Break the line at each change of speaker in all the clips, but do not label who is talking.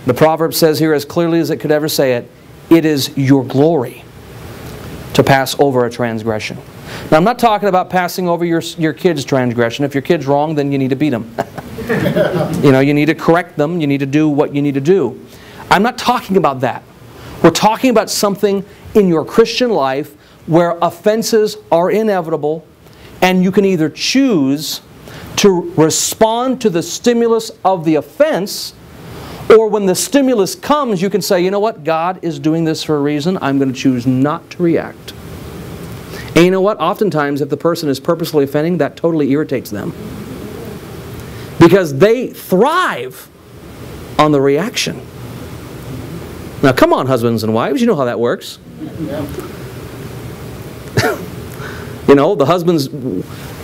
The proverb says here as clearly as it could ever say it, it is your glory to pass over a transgression. Now, I'm not talking about passing over your kid's transgression. If your kid's wrong, then you need to beat them. You need to correct them. You need to do what you need to do. I'm not talking about that. We're talking about something in your Christian life where offenses are inevitable, and you can either choose to respond to the stimulus of the offense, or when the stimulus comes, you can say, you know what, God is doing this for a reason. I'm going to choose not to react. And you know what? Oftentimes, if the person is purposely offending, that totally irritates them. Because they thrive on the reaction. Now, come on, husbands and wives, you know how that works. The husband's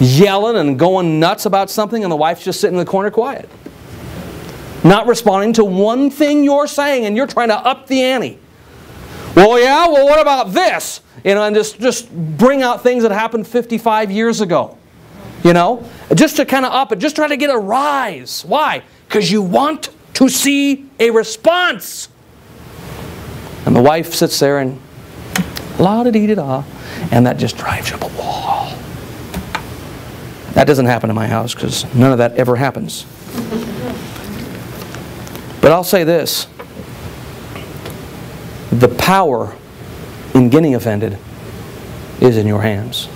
yelling and going nuts about something, and the wife's just sitting in the corner quiet. Not responding to one thing you're saying, and you're trying to up the ante. Well, yeah, well, what about this? And just bring out things that happened 55 years ago. Just to kind of up it, just try to get a rise. Why? Because you want to see a response. And the wife sits there and la-da-dee-da-da, and that just drives you up a wall. That doesn't happen in my house because none of that ever happens. But I'll say this. The power in getting offended is in your hands.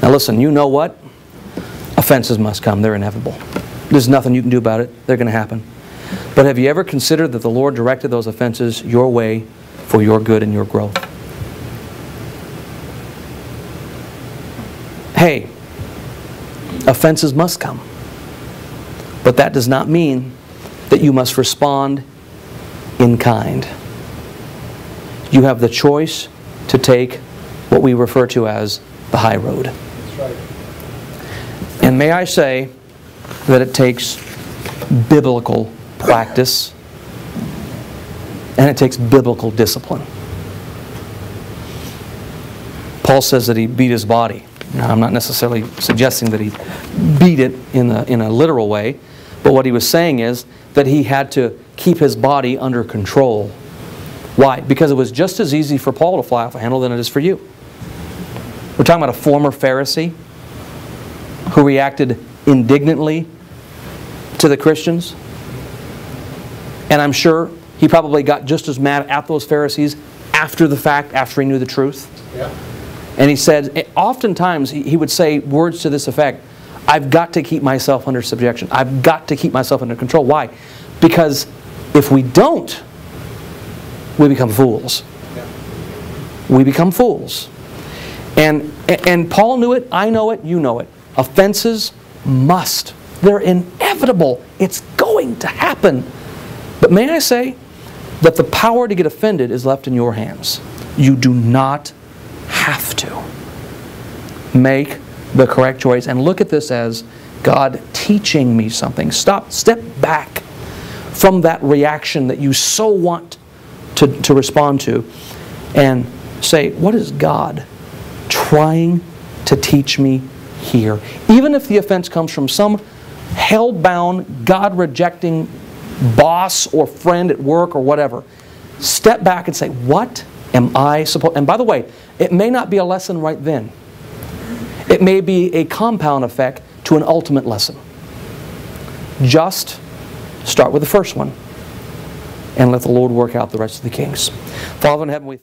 Now listen, you know what? Offenses must come. They're inevitable. There's nothing you can do about it. They're going to happen. But have you ever considered that the Lord directed those offenses your way for your good and your growth? Hey, offenses must come. But that does not mean that you must respond in kind. You have the choice to take what we refer to as the high road. That's right. And may I say that it takes biblical practice and it takes biblical discipline. Paul says that he beat his body. Now, I'm not necessarily suggesting that he beat it in a literal way, but what he was saying is that he had to keep his body under control. Why? Because it was just as easy for Paul to fly off a handle than it is for you. We're talking about a former Pharisee who reacted indignantly to the Christians. And I'm sure he probably got just as mad at those Pharisees after the fact, after he knew the truth. Yeah. And he said, oftentimes he would say words to this effect, I've got to keep myself under subjection. I've got to keep myself under control. Why? Because if we don't, we become fools. Yeah. We become fools. And Paul knew it, I know it, you know it. Offenses must. They're inevitable. It's going to happen. But may I say that the power to get offended is left in your hands. You do not have to. Make the correct choice and look at this as God teaching me something. Step back from that reaction that you so want to respond to and say, what is God trying to teach me here? Even if the offense comes from some hell-bound, God-rejecting boss or friend at work or whatever, step back and say, what am I supposed... And by the way, it may not be a lesson right then. It may be a compound effect to an ultimate lesson. Just start with the first one and let the Lord work out the rest of the kinks. Father in heaven, we